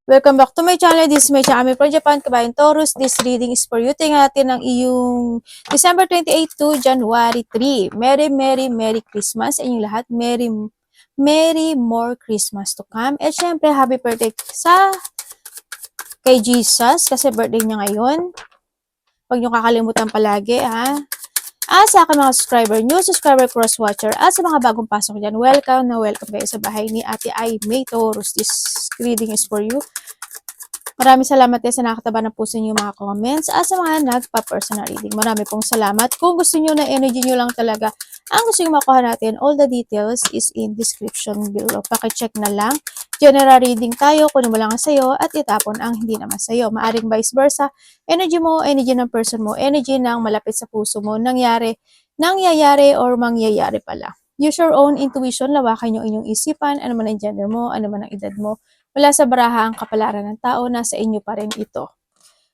Welcome back to my channel. This is my channel from Japan, Kabayan Taurus. This reading is for you. Tingnan natin ang iyong December 28 to January 3. Merry Christmas sa inyong lahat. Merry more Christmas to come. At syempre, happy birthday kay Jesus kasi birthday niya ngayon. Huwag niyo kakalimutan palagi, ha? Sa akin mga subscriber, new subscriber, cross-watcher, at sa mga bagong pasok dyan, welcome kayo sa bahay ni Ate Ai May Taurus. This reading is for you. Maraming salamat din sa nakataba ng puso niyo mga comments at sa mga nagpa-personal reading. Marami pong salamat. Kung gusto niyo na energy niyo lang talaga, ang gusto niyo makuha natin, all the details is in description below. Paki-check na lang. General reading tayo, kunin mo lang ang sayo at itapon ang hindi naman sayo. Maaring vice versa. Energy mo, energy ng person mo, energy ng malapit sa puso mo, nangyayari or mangyayari pala. Use your own intuition, lawakan yung inyong isipan, ano man ang gender mo, ano man ang edad mo. Wala sa baraha ang kapalaran ng tao, nasa inyo pa rin ito.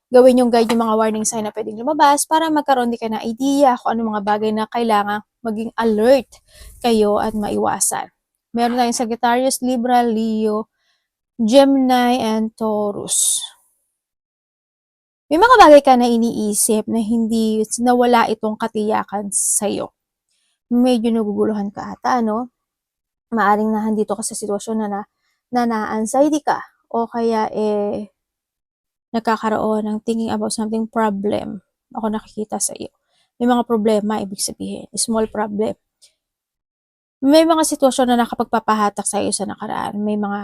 Gawin yung guide yung mga warning sign na pwedeng lumabas para magkaroon din kayo ng idea kung ano mga bagay na kailangan maging alert kayo at maiwasan. Meron tayong Sagittarius, Libra, Leo, Gemini, and Taurus. May mga bagay ka na iniisip na hindi nawala itong katiyakan sa'yo. Medyo naguguluhan ka ata, no? Maaring na handito ka sa sitwasyon na na-anxiety ka o kaya nagkakaroon ng thinking about something problem. Ako nakikita sa iyo. May mga problema, ibig sabihin. Small problem. May mga sitwasyon na nakapagpapahatak sa iyo sa nakaraan.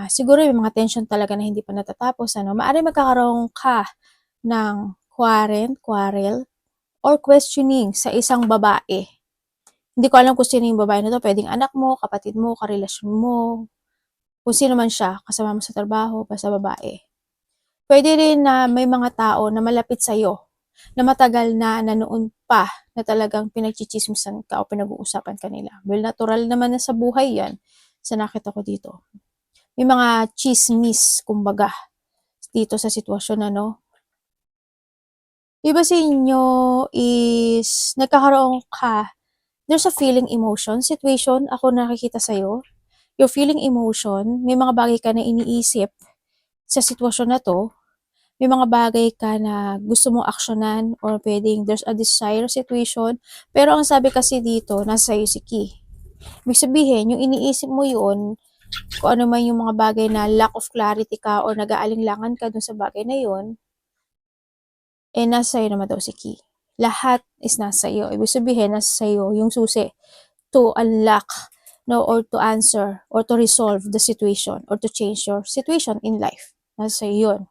Siguro may mga tension talaga na hindi pa natatapos. Maaring magkakaroon ka ng quarrel, or questioning sa isang babae. Hindi ko alam kung sino yung babae na to. Pwedeng anak mo, kapatid mo, karelasyon mo, kung sino man siya, kasama mo sa trabaho, basta babae. Pwede rin na may mga tao na malapit sa'yo, na matagal na noon pa, na talagang pinagchichismisan ka o pinag-uusapan ka nila. Well, natural naman na sa buhay yan, sa nakita ko dito. May mga chismis, kumbaga, dito sa sitwasyon, Iba sa inyo is, nagkakaroon ka, there's a feeling emotion, situation, ako nakikita sa'yo, yung feeling emotion, may mga bagay ka na iniisip sa sitwasyon na to, may mga bagay ka na gusto mong aksyonan or pwedeng there's a desire situation, pero ang sabi kasi dito, nasa sa'yo si Ki. Ibig sabihin, yung iniisip mo yun, kung ano man yung mga bagay na lack of clarity ka or nag-aalinlangan ka dun sa bagay na yun, nasa sa'yo naman daw si Ki. Lahat is nasa iyo. Ibig sabihin, nasa sa'yo yung susi to unlock, or to answer, or to resolve the situation, or to change your situation in life. Nasa sa'yo yun.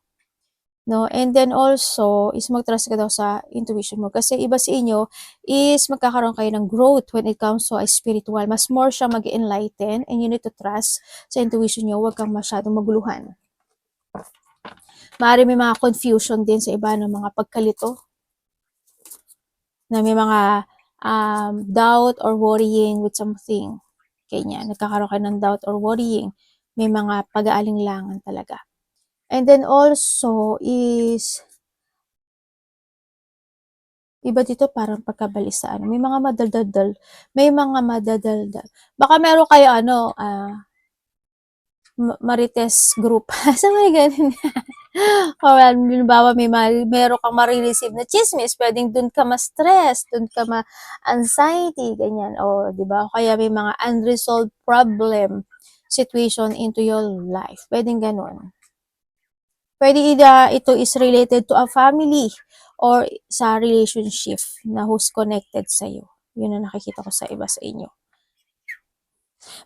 And then also, is mag-trust ka daw sa intuition mo. Kasi iba sa inyo, is magkakaroon kayo ng growth when it comes to spiritual. Mas more siya mag-enlighten, and you need to trust sa intuition nyo. Huwag kang masyadong maguluhan. Maaari may mga confusion din sa iba ng mga pagkalito. Na may mga doubt or worrying with something. Ganyan. Nagkakaroon kayo ng doubt or worrying. May mga pag-aalinlangan talaga. And then also is, iba dito parang pagkabalisaan. May mga madaldal. Baka meron kayo Marites group. Sa may ganun. O halimbawa meron kang marireceive na chismis, pwedeng dun ka ma-stress, dun ka ma-anxiety, ganyan. O, di ba? Kaya may mga unresolved problem situation into your life. Pwedeng ganun. Pwede ito is related to a family or sa relationship na who's connected sa iyo. Yun ang nakikita ko sa iba sa inyo.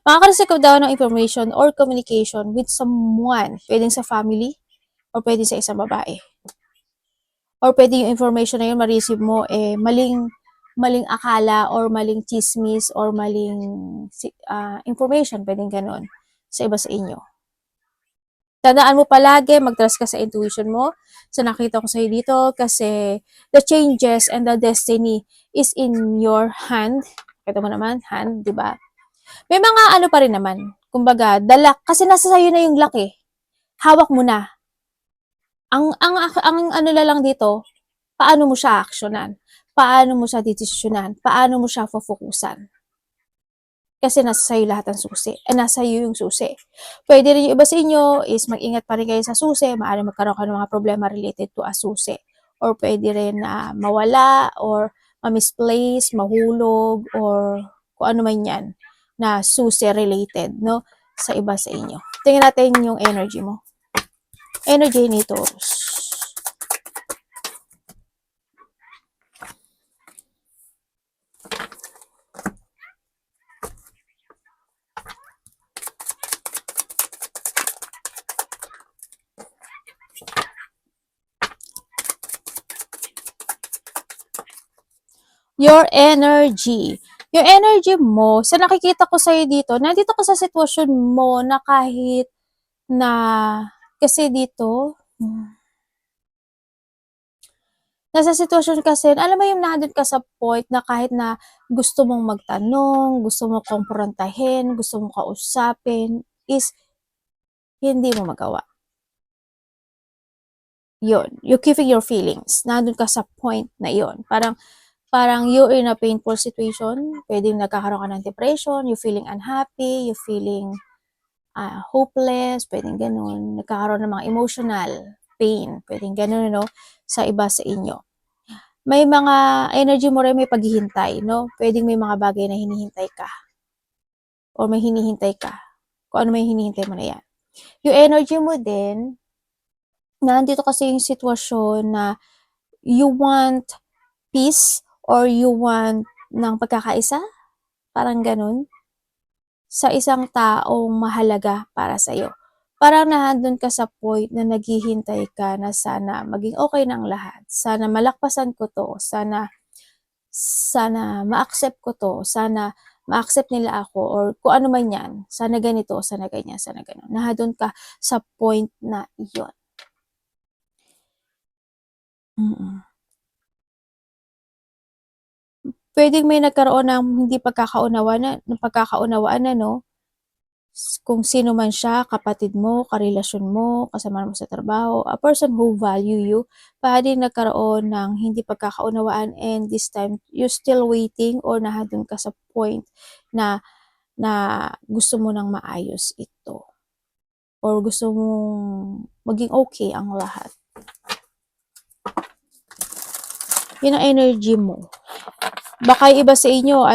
Makaka-receive ka daw ng information or communication with someone. Pwedeng sa family or pwede sa isang babae. Or pwede yung information na yun ma-receive mo maling akala or maling chismis or maling information. Pwedeng ganon sa iba sa inyo. Tandaan mo palagi, mag-trust ka sa intuition mo. So nakita ko sa'yo dito kasi the changes and the destiny is in your hand. Kita mo naman, hand, di ba? May mga pa rin naman. Kumbaga, kasi nasa sa'yo na yung luck eh. Hawak mo na. Ang lang dito, paano mo siya aksyonan? Paano mo siya desisyonan? Paano mo siya focusan? Kasi nasa sa'yo lahat ng susi. Nasa iyo yung susi. Pwede rin yung iba sa inyo is mag-ingat pa rin kayo sa susi. Maaaring magkaroon ka ng mga problema related to a susi. Or pwede rin na mawala or ma-misplace, mahulog, or kung ano man yan na susi related, no? Sa iba sa inyo. Tingnan natin yung energy mo. Energy ni Taurus. Your energy. Yung energy mo, sa nakikita ko sa'yo dito, nandito ka sa sitwasyon mo na kahit na, kasi dito, nasa sitwasyon kasi, alam mo yung nandun ka sa point na kahit na gusto mong magtanong, gusto mong kumprontahin, gusto mong kausapin, is hindi mo magawa. Yun, you keeping your feelings. Nandun ka sa point na yun. Parang you're in a painful situation, pwedeng nagkakaroon ka ng depression, you feeling unhappy, you feeling hopeless, pwedeng ganun, nagkakaroon ng mga emotional pain, pwedeng ganun, no, sa iba sa inyo. May mga energy mo rin may paghihintay, no, pwedeng may mga bagay na hinihintay ka, or may hinihintay ka, kung ano may hinihintay mo na yan. Yung energy mo din, nandito kasi yung sitwasyon na you want peace, or you want ng pagkakaisa, parang ganun, sa isang taong mahalaga para sa'yo. Parang nandun ka sa point na naghihintay ka na sana maging okay ng lahat. Sana malakpasan ko to. Sana ma-accept ko to. Sana ma-accept nila ako, or kung ano man yan. Sana ganito, sana ganyan, sana ganun. Nandun ka sa point na iyon. Pwedeng may nagkaroon ng hindi pagkakaunawaan na, no? Kung sino man siya, kapatid mo, karelasyon mo, kasama mo sa trabaho, a person who value you, pwedeng nagkaroon ng hindi pagkakaunawaan, and this time, you're still waiting, or nahadun ka sa point na gusto mo nang maayos ito. Or gusto mong maging okay ang lahat. Yun ang energy mo. Baka iba sa inyo,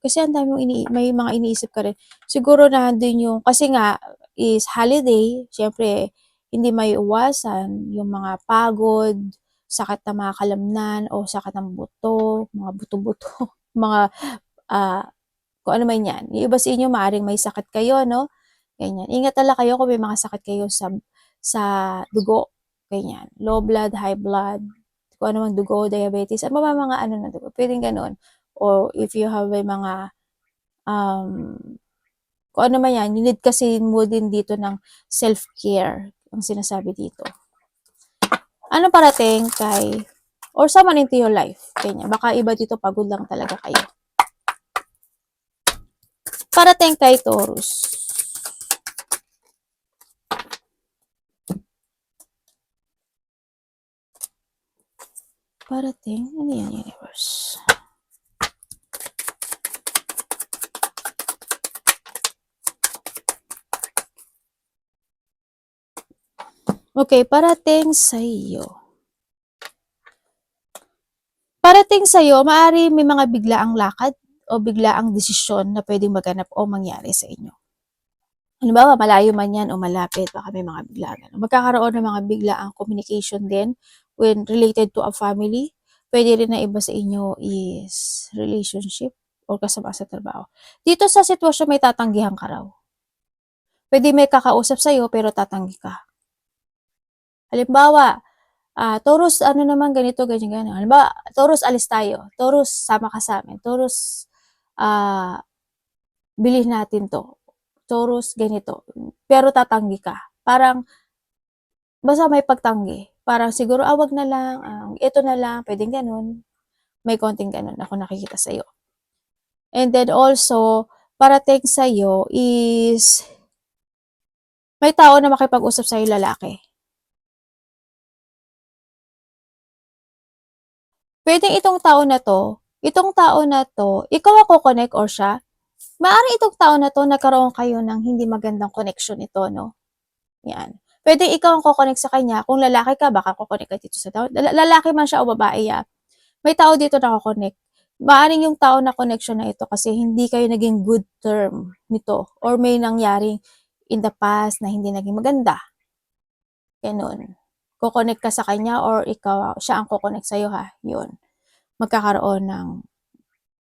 kasi ang dami may mga iniisip ka rin. Siguro nandun yung, kasi nga, is holiday, syempre, hindi maiiwasan yung mga pagod, sakit na mga kalamnan, o sakit ng buto, mga buto-buto, mga, kung ano man yan. Yung iba sa inyo, maaaring may sakit kayo, no? Ganyan. Ingat talaga kayo kung may mga sakit kayo sa dugo. Ganyan. Low blood, high blood, kung ano mang dugo, diabetes, ano ba mga ano na dugo, pwedeng ganun. Or if you have may mga, kung ano man yan, you need kasi mo din dito ng self-care, ang sinasabi dito. Ano parating kay, or someone into your life, kanya, baka iba dito pagod lang talaga kayo. Parating kay Taurus. Parating, ano yan, universe? Okay, parating sa iyo. Parating sa iyo, maaari may mga biglaang lakad o biglaang desisyon na pwedeng maganap o mangyari sa inyo. Halimbawa, malayo man yan o malapit, baka may mga biglaan. Magkakaroon ng mga biglaang communication din when related to a family. Pwede rin na iba sa inyo is relationship or kasama sa trabaho. Dito sa sitwasyon, may tatanggihan ka raw. Pwede may kakausap sa'yo pero tatanggi ka. Halimbawa, Taurus, ano naman ganito, ganyan, ganyan. Halimbawa, Taurus, alis tayo. Taurus, sama ka sa amin. Taurus, bilhin natin to. Taurus, ganito. Pero tatanggi ka. Parang, basta may pagtanggi. Parang siguro, wag na lang, ito na lang, pwedeng ganun. May konting ganun ako nakikita sa'yo. And then also, parating sa'yo is, may tao na makipag-usap sa'yo lalaki. Pwedeng itong tao na to, ikaw ako connect or siya, Maaaring itong tao na 'to nagkaroon kayo ng hindi magandang connection nito 'no, 'yan. Puwedeng ikaw ang ko-connect sa kanya, kung lalaki ka baka ko-connect ka dito sa tao lalaki man siya o babae, may tao dito na ko-connect. Maaaring yung tao na connection na ito kasi hindi kayo naging good term nito or may nangyaring in the past na hindi naging maganda, gano'n. Ko-connect ka sa kanya or ikaw siya ang ko-connect sa'yo yun. Magkakaroon ng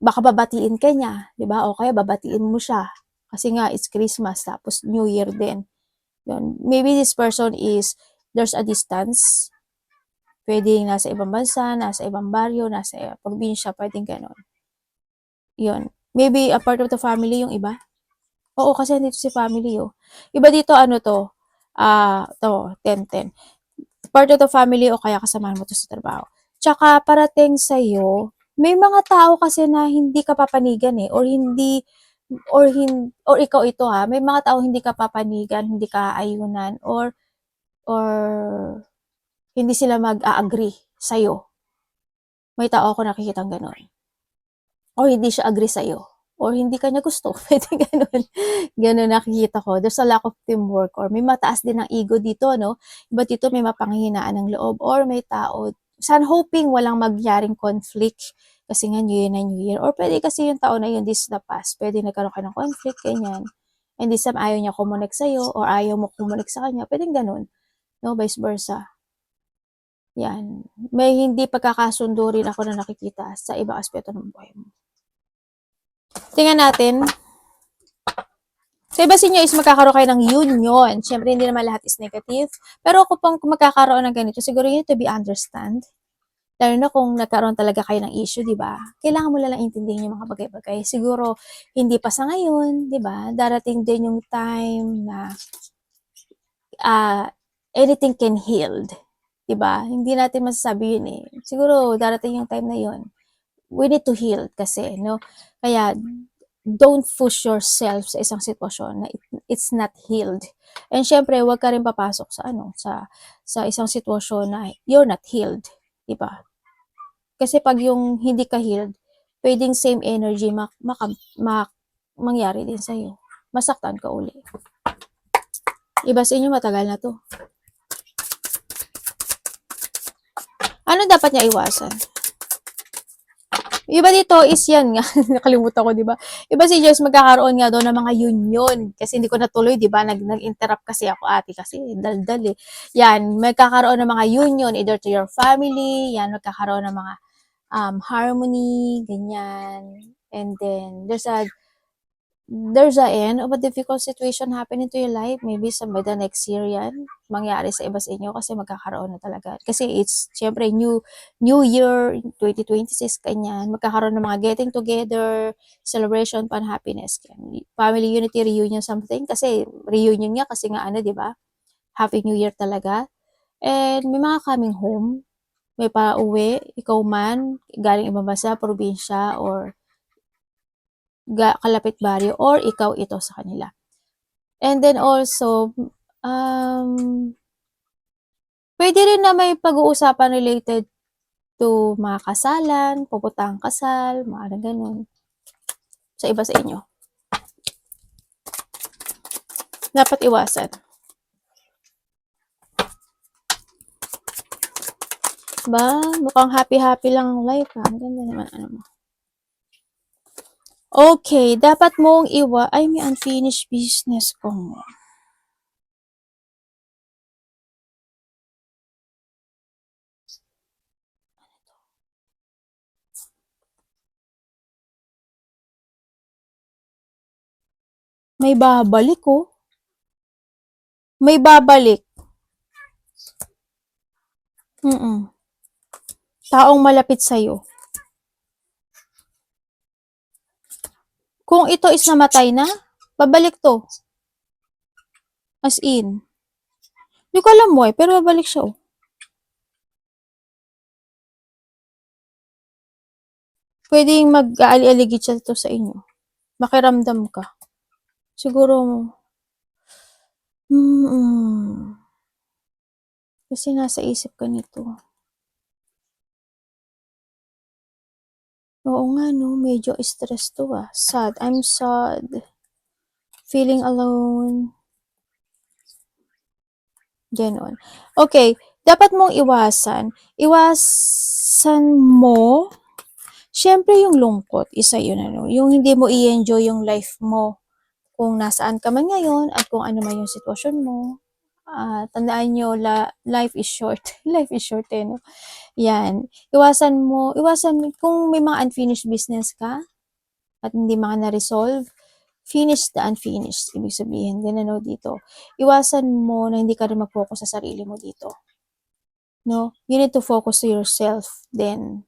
baka babatiin ka niya, 'di ba, o kaya babatiin mo siya. Kasi nga it's Christmas tapos New Year din, yun. Maybe this person is there's a distance, puwedeng nasa ibang bansa, nasa ibang baryo, nasa probinsya, puwedeng gano'n. Yun. Maybe a part of the family yung iba? Oo, kasi nandito si family, oh. Iba dito ano 'to, 10-10. Part of the family o kaya kasamahan mo 'to sa trabaho. Tsaka parating sa'yo, may mga tao kasi na hindi ka papanigan, eh, or ikaw ito, may mga taong hindi ka papanigan, hindi ka aayunan or hindi sila mag-a-agree sa'yo. May tao ako nakikitang gano'n. Or hindi siya agree sa'yo, or hindi ka niya gusto, puwedeng gano'n. Gano'n nakikita ko. There's a lack of teamwork or may mataas din ang ego dito 'no. Iba dito may mapanghihinaan ng loob or may tao hoping walang mangyaring conflict kasi nga New Year na New Year or puwede kasi yung taon na yun, this is the past. Puwedeng nagkaroon kayo ng conflict, ganyan. And this time ayaw niya kumonek sa'yo or ayaw mo kumonek sa kanya, puwedeng gano'n 'no, vice versa. 'Yan. May hindi pagkakasundo rin ako na nakikita sa ibang aspeto ng buhay mo. Tingnan natin. Sa iba sa inyo is magkakaroon kayo ng union. Siyempre, hindi naman lahat is negative. Pero kung magkakaroon ng ganito, siguro you need to be understand. Lalo na kung nagkaroon talaga kayo ng issue, di ba? Kailangan mo lang intindihin yung mga bagay-bagay. Siguro, hindi pa sa ngayon, di ba? Darating din yung time na anything can healed. Di ba? Hindi natin masasabi yun eh. Siguro, darating yung time na yun. We need to heal kasi, no? Kaya, don't push yourself sa isang sitwasyon na it's not healed. And syempre, wag ka rin papasok sa isang sitwasyon na you're not healed, 'di ba? Kasi pag yung hindi ka healed, pwedeng same energy mangyari din sa iyo. Masaktan ka uli. Iba sa inyo matagal na 'to. Ano dapat niya iwasan? Iba dito is yan nga, nakalimutan ko, di ba? Iba si Joyce magkakaroon nga doon ng mga union. Kasi hindi ko natuloy, di ba? Nag-interrupt kasi ako ate kasi daldal eh. Yan, magkakaroon ng mga union either to your family, yan, magkakaroon ng mga harmony, ganyan. And then, there's a end of a difficult situation happening to your life. Maybe by the next year yan, mangyari sa iba sa inyo kasi magkakaroon na talaga. Kasi it's, syempre, new year, 2026, ganyan. Magkakaroon ng mga getting together, celebration, pan happiness. Yan. Family unity, reunion, something. Kasi, reunion nga kasi nga ano, di ba? Happy New Year talaga. And may mga coming home. May pa-uwi, ikaw man, galing ibang bansa, probinsya, or kalapit baryo or ikaw ito sa kanila. And then also, pwede rin na may pag-uusapan related to mga kasalan, pupuntahang kasal, mga ganun. Sa iba sa inyo. Dapat iwasan. Ba, mukhang happy-happy lang ang life ha. Ang ganda naman ano mo. Okay, dapat mong ay may unfinished business ko mo. May babalik oh. May babalik. Taong malapit sa'yo. Kung ito is namatay na, babalik to. As in. Hindi ko alam mo pero babalik siya oh. Pwedeng mag-aali-aligid siya to sa inyo. Makiramdam ka. Siguro, kasi nasa isip ka nito. Oo nga 'no, medyo stress 'to, sad, I'm sad, feeling alone, gano'n. Okay, dapat mong iwasan mo siyempre yung lungkot, isa yun ano, yung hindi mo i-enjoy yung life mo, kung nasaan ka man ngayon at kung ano man yung sitwasyon mo. Tandaan niyo life is short, life is short, eh, 'no? 'Yan, iwasan mo kung may mga unfinished business ka at hindi mga na-resolve, finish the unfinished. Ibig sabihin din ano dito, iwasan mo na hindi ka rin mag-focus sa sarili mo dito, 'no? You need to focus to yourself din.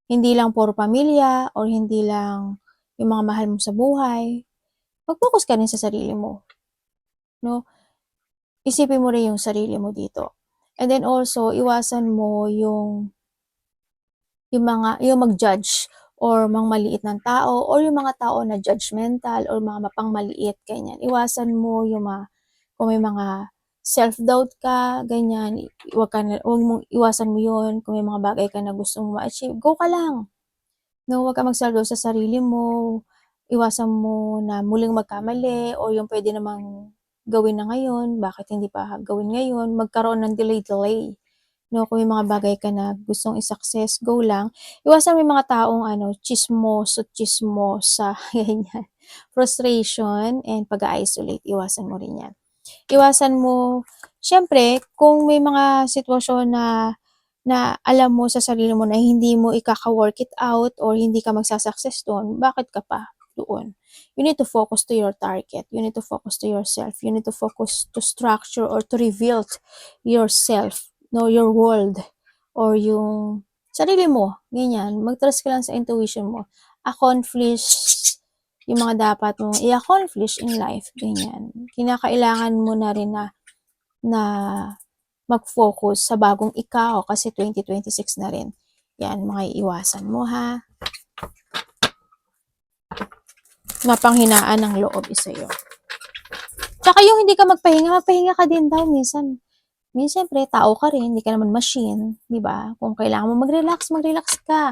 Hindi lang puro pamilya or hindi lang yung mga mahal mo sa buhay. Mag-focus ka rin sa sarili mo, 'no? Isipin mo rin yung sarili mo dito. And then also, iwasan mo yung mag-judge or mangmaliit ng tao or yung mga tao na judgmental or mga mapangmaliit, ganyan. Iwasan mo yung kung may mga self-doubt ka, ganyan, wag mong iwasan mo yun. Kung may mga bagay ka na gustong ma-achieve, go ka lang. No, wag kang mag-self-doubt sa sarili mo. Iwasan mo na muling magkamali o yung pwede namang gawin na ngayon, bakit hindi pa gawin ngayon, magkaroon ng delay. No, kung may mga bagay ka na gustong i-success, go lang. Iwasan mo yung mga taong ano, tsismosa, ganyan. Frustration and pag-i-isolate, iwasan mo rin yan. Iwasan mo, syempre, kung may mga sitwasyon na alam mo sa sarili mo na hindi mo ikaka-work it out or hindi ka magsa-success doon, bakit ka pa doon? You need to focus to your target. You need to focus to yourself. You need to focus to structure or to rebuild yourself, no, your world, or yung sarili mo, ganyan. Mag-trust ka lang sa intuition mo. Accomplish yung mga dapat mong i-accomplish in life, ganyan. Kinakailangan mo na rin na mag-focus sa bagong ikaw kasi 2026 na rin. Yan, mga iiwasan mo ha. Mapanghinaan ng loob isa yun. Tsaka yung hindi ka magpahinga ka din daw minsan. Minsan, siyempre, tao ka rin, hindi ka naman machine, di ba? Kung kailangan mo mag-relax ka.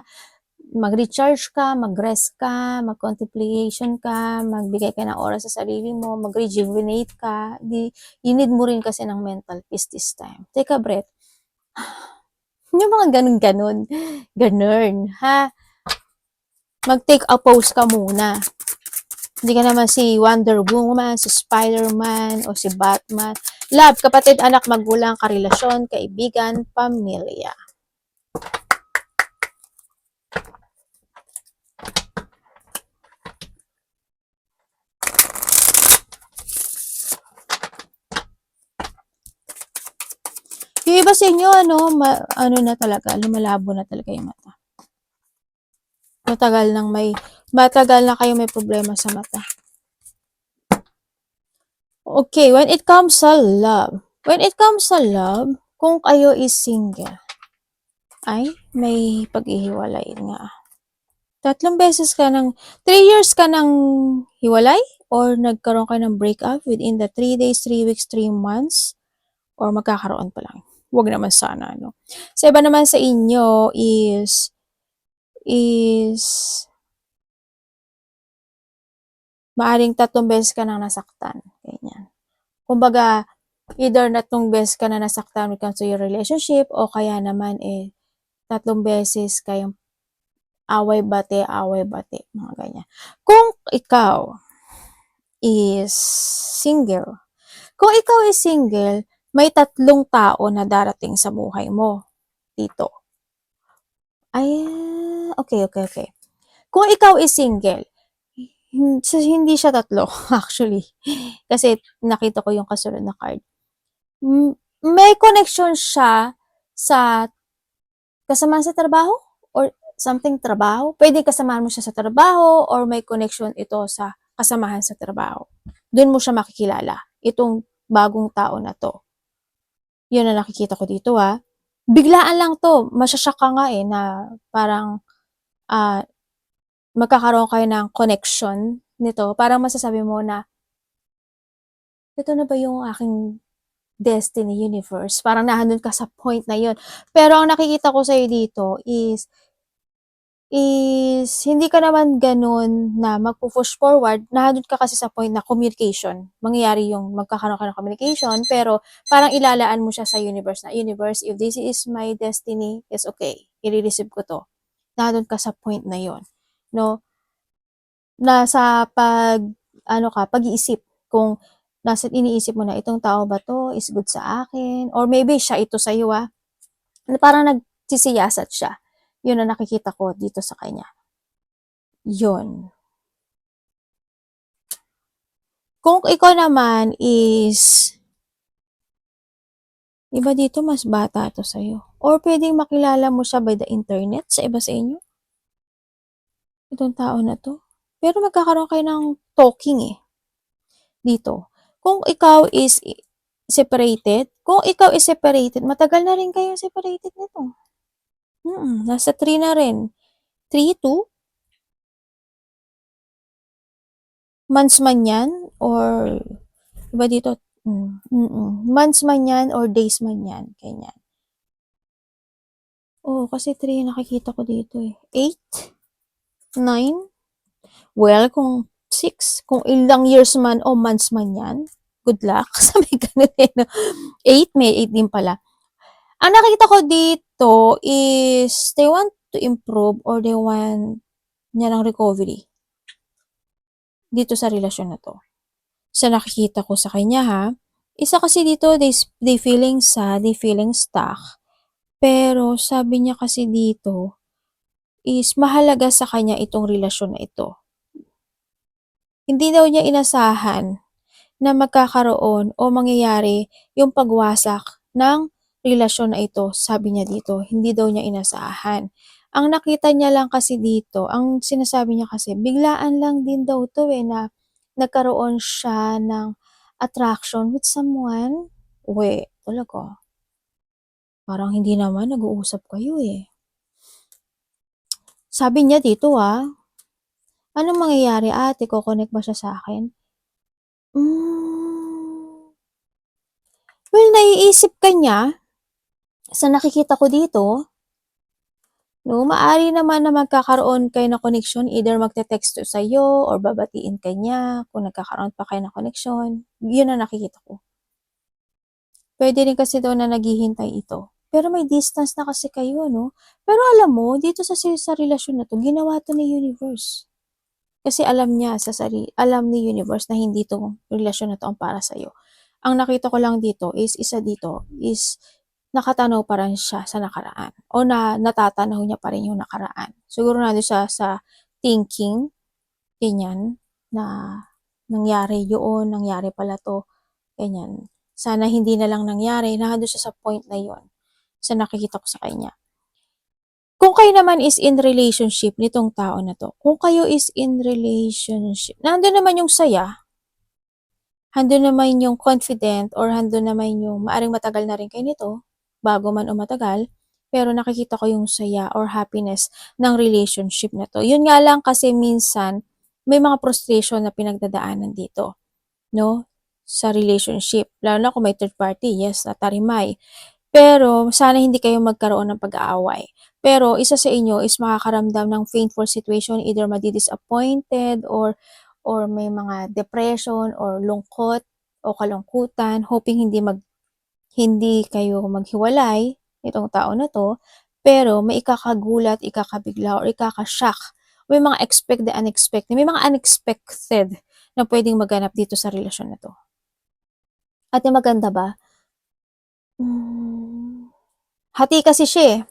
Mag-recharge ka, mag-rest ka, mag-contemplation ka, magbigay ka ng oras sa sarili mo, mag-rejuvenate ka. You need mo rin kasi ng mental peace this time. Take a breath. Yung mga ganun-ganun. Ganun, ha? Mag-take a pause ka muna. Hindi ka naman si Wonder Woman, si Spider-Man, o si Batman. Love, kapatid, anak, magulang, karelasyon, kaibigan, pamilya. Yung iba sa inyo, ano na talaga, lumalabo na talaga yung mata. Matagal na kayo may problema sa mata. Okay, when it comes sa love, kung kayo is single, ay, may paghihiwalay nga. 3 years ka nang hiwalay? Or nagkaroon ka ng breakup within the 3 days, 3 weeks, 3 months? Or magkakaroon pa lang? Huwag naman sana, no? Sa iba naman sa inyo is maaring 3 beses ka nang nasaktan. Ganyan. Kumbaga, either na 3 beses ka na nasaktan when it comes to your relationship o kaya naman 3 beses kayong away-bate, mga ganyan. Kung ikaw is single, may 3 tao na darating sa buhay mo dito. Ay, okay. Kung ikaw is single, hindi siya 3 actually. Kasi nakita ko yung kasunod na card. May connection siya sa kasamahan sa trabaho or something trabaho. Pwede kasamahan mo siya sa trabaho or may connection ito sa kasamahan sa trabaho. Doon mo siya makikilala. Itong bagong tao na to. Yun ang nakikita ko dito Biglaan lang to. Masyashock ka nga na parang magkakaroon kayo ng connection nito. Parang masasabi mo na ito na ba yung aking destiny, universe? Parang nahandun ka sa point na yun. Pero ang nakikita ko sa'yo dito is is hindi ka naman ganun na magpo-push forward, nandun ka kasi sa point na communication. Mangyayari yung magkakaroon ka ng communication, pero parang ilalaan mo siya sa universe na, universe, if this is my destiny, it's okay. I-receive ko to. Nandun ka sa point na yon, no? Nasa pag-iisip, kung nasa iniisip mo na itong tao ba to is good sa akin, or maybe siya ito sa iyo, na parang nagsisiyasat siya. Yun ang nakikita ko dito sa kanya. Yun. Kung ikaw naman is, iba dito mas bata to sa'yo. Or pwedeng makilala mo siya by the internet sa iba sa inyo. Itong tao na to. Pero magkakaroon kayo ng talking dito. Kung ikaw is separated, matagal na rin kayo separated nito. Nasa 3 na rin. 3 to months man yan, or iba dito, months man yan or days man yan, ganyan. Kasi 3 nakikita ko dito 8, 9, well, kung 6, kung ilang years man o months man yan, good luck. Sabi ganun no? 8, may 8 din pala. Ang nakikita ko dito is they want to improve or they want niya ng recovery dito sa relasyon na to. Sa nakikita ko sa kanya isa kasi dito, they feeling sad, they feeling stuck. Pero sabi niya kasi dito is mahalaga sa kanya itong relasyon na ito. Hindi daw niya inasahan na magkakaroon o mangyayari yung pagwasak ng relasyon na ito, sabi niya dito. Hindi daw niya inasahan. Ang nakita niya lang kasi dito, ang sinasabi niya kasi, biglaan lang din daw to na nagkaroon siya ng attraction with someone. Talaga. Parang hindi naman nag-uusap kayo Sabi niya dito anong mangyayari ate? Ko-connect ba siya sa akin? Well, naiisip ka niya. Sa nakikita ko dito, no, maaari naman na magkakaroon kayo ng connection, either magte-text to sa'yo or babatiin ka niya kung nagkakaroon pa kayo ng connection. Yun ang nakikita ko. Pwede rin kasi daw na naghihintay ito. Pero may distance na kasi kayo, no? Pero alam mo, dito sa relasyon na to, ginawa to ni universe. Kasi alam niya alam ni universe na hindi tong relasyon na to ang para sa'yo. Ang nakita ko lang dito is, isa dito is, nakatanaw pa rin siya sa nakaraan. O natatanaw niya pa rin yung nakaraan. Siguro nandun siya sa thinking, ganyan, na nangyari yun, nangyari pala to, ganyan. Sana hindi na lang nangyari, nandun siya sa point na yun. Sa nakikita ko sa kanya. Kung kayo naman is in relationship nitong tao na to, kung kayo is in relationship, nandun naman yung saya, handun naman yung confident, or handun naman yung maaring matagal na rin kayo nito, bago man o matagal, pero nakikita ko yung saya or happiness ng relationship na to. Yun nga lang kasi minsan, may mga frustration na pinagdadaanan dito, no? Sa relationship. Lalo na kung may third party, yes, natarimay. Pero sana hindi kayo magkaroon ng pag-aaway. Pero isa sa inyo is makakaramdam ng painful situation, either madi-disappointed or may mga depression or lungkot o kalungkutan, hoping hindi kayo maghiwalay itong tao na to, pero may ikakagulat, ikakabigla or ikakashock. May mga expect the unexpected, may mga unexpected na pwedeng maganap dito sa relasyon na to. At yung maganda ba? Hati kasi siya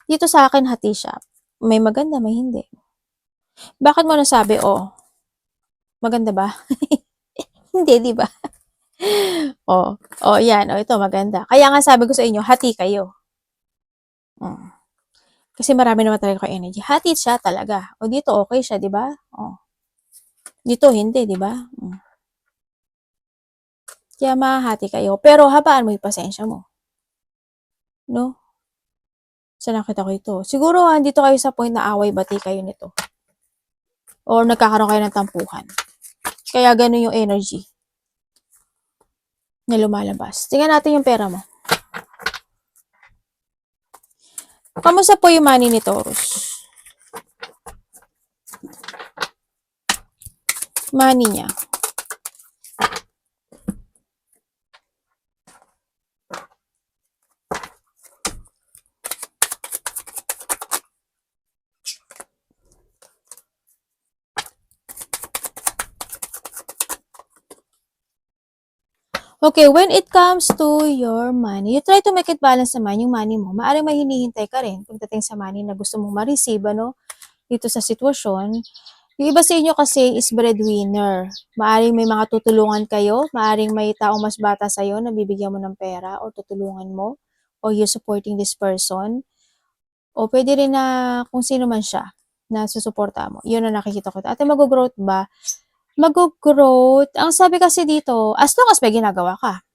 Dito sa akin, hati siya. May maganda, may hindi. Bakit mo nasabi, maganda ba? Hindi, di ba? Yan. Ito, maganda. Kaya nga sabi ko sa inyo, hati kayo. Kasi marami naman talaga kayo energy. Hati siya talaga. Dito, okay siya, di ba? Dito, hindi, di ba? Kaya mahati kayo. Pero habaan mo yung pasensya mo. No? Sa nakita ko ito. Siguro, dito kayo sa point na away-bati kayo nito. Or nagkakaroon kayo ng tampuhan. Kaya ganun yung energy na lumalabas. Tingnan natin yung pera mo. Kamusta po yung money ni Taurus? money niya. Okay, when it comes to your money, you try to make it balance naman yung money mo. Maaaring may hinihintay ka rin pagdating sa money na gusto mong ma-receive, ano, dito sa sitwasyon. Yung iba sa inyo kasi is breadwinner. Maaaring may mga tutulungan kayo, maaaring may taong mas bata sa'yo na bibigyan mo ng pera o tutulungan mo, o you supporting this person. O pwede rin na kung sino man siya na susuporta mo. Yun ang nakikita ko. Ate, mag-growth ba? Mag-growth. Ang sabi kasi dito, as long as may ginagawa ka.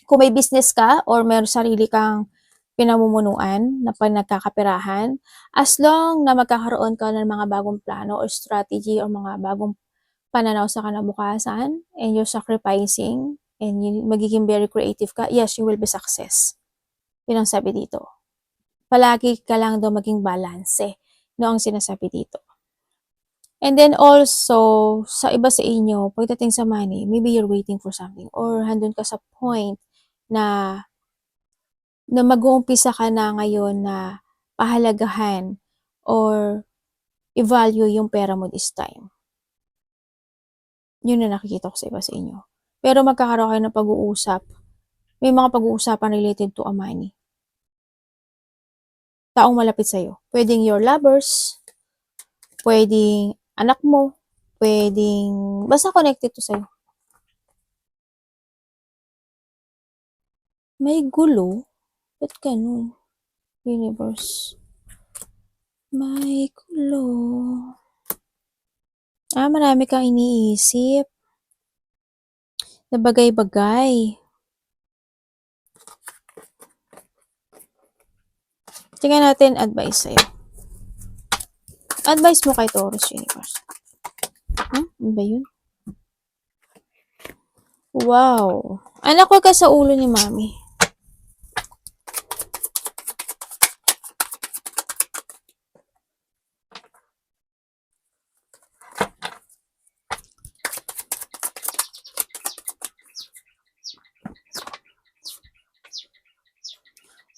Kung may business ka or may sarili kang pinamumunuan na nagkakaperahan, as long na magkakaroon ka ng mga bagong plano or strategy or mga bagong pananaw sa kinabukasan and you're sacrificing and magiging very creative ka, yes, you will be success. Yun ang sabi dito. Palagi ka lang daw maging balanse. No, ang sinasabi dito. And then also, sa iba sa inyo, pagdating sa money, maybe you're waiting for something or handun ka sa point na mag-uumpisa ka na ngayon na pahalagahan or i-value yung pera mo this time. Yun na nakikita ko sa iba sa inyo. Pero magkakaroon kayo ng pag-uusap. May mga pag-uusapan related to a money. Taong malapit sa'yo. Pwedeng your lovers, pwedeng anak mo, pwedeng, basta connected to sa'yo. May gulo? Ba't ganun? Universe. May gulo. Marami kang iniisip. Na bagay-bagay. Tingnan natin advice sa'yo. Advice mo kay Taurus Universe. Ano ba yun? Wow. Anak, wag ka sa ulo ni Mami.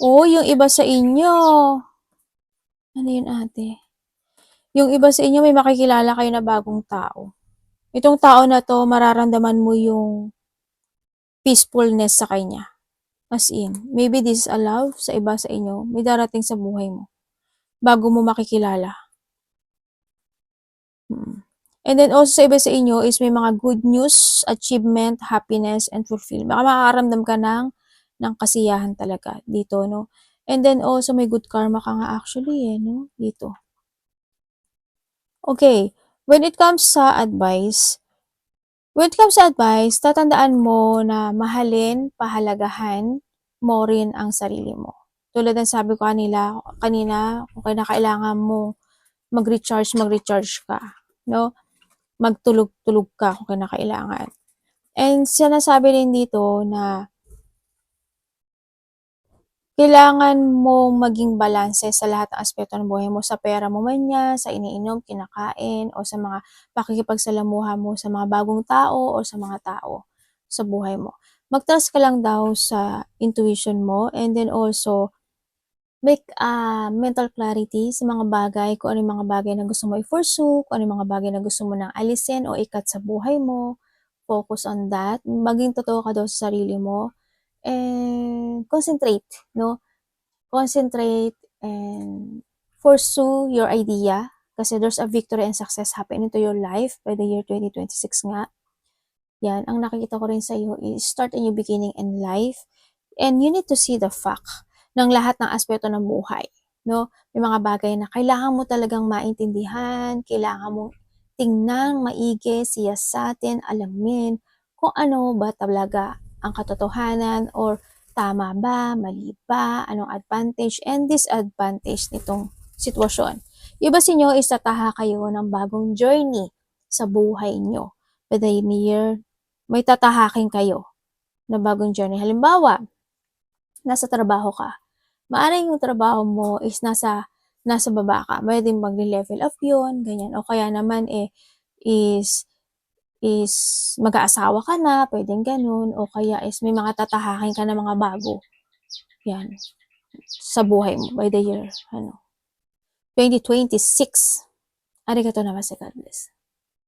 Oh, yung iba sa inyo. Ano yun, ate? Yung iba sa inyo, may makikilala kayo na bagong tao. Itong tao na to, mararamdaman mo yung peacefulness sa kanya. As in, maybe this is a love sa iba sa inyo. May darating sa buhay mo. Bago mo makikilala. And then also sa iba sa inyo is may mga good news, achievement, happiness, and fulfillment. Baka makakaramdam ka ng kasiyahan talaga dito, no? And then also may good karma ka nga actually, no? Dito. Okay, when it comes sa advice, tatandaan mo na mahalin, pahalagahan mo rin ang sarili mo. Tulad ng sabi ko kanina, kung kailangan mo mag-recharge ka, no? Magtulog-tulog ka kung kailangan. And sinasabi rin dito na kailangan mo maging balanse sa lahat ng aspeto ng buhay mo, sa pera mo man yan, sa iniinom, kinakain, o sa mga pakikipagsalamuha mo sa mga bagong tao o sa mga tao sa buhay mo. Mag-trust ka lang daw sa intuition mo and then also make mental clarity sa mga bagay, kung ano yung mga bagay na gusto mo i-pursue, kung ano yung mga bagay na gusto mo nang alisin o ikat sa buhay mo. Focus on that. Maging totoo ka daw sa sarili mo. And concentrate, no? Concentrate and pursue your idea kasi there's a victory and success happening to your life by the year 2026 nga. Yan, ang nakikita ko rin sa iyo is start a new beginning in life and you need to see the fact ng lahat ng aspeto ng buhay, no? May mga bagay na kailangan mo talagang maintindihan, kailangan mo tingnan, maigi, siyasatin, alamin kung ano ba talaga ang katotohanan or tama ba, mali ba, anong advantage and disadvantage nitong sitwasyon. Iba sa inyo is tataha kayo ng bagong journey sa buhay nyo. By the year, may tatahakin kayo na bagong journey. Halimbawa, nasa trabaho ka. Maaaring yung trabaho mo is nasa baba ka. Pwedeng mag-level up yun, ganyan. O kaya naman is is mag-aasawa ka na, pwedeng ganun, o kaya is may mga tatahakin ka na mga bago. Yan. Sa buhay mo by the year, 2026. Arigatou naman, God bless.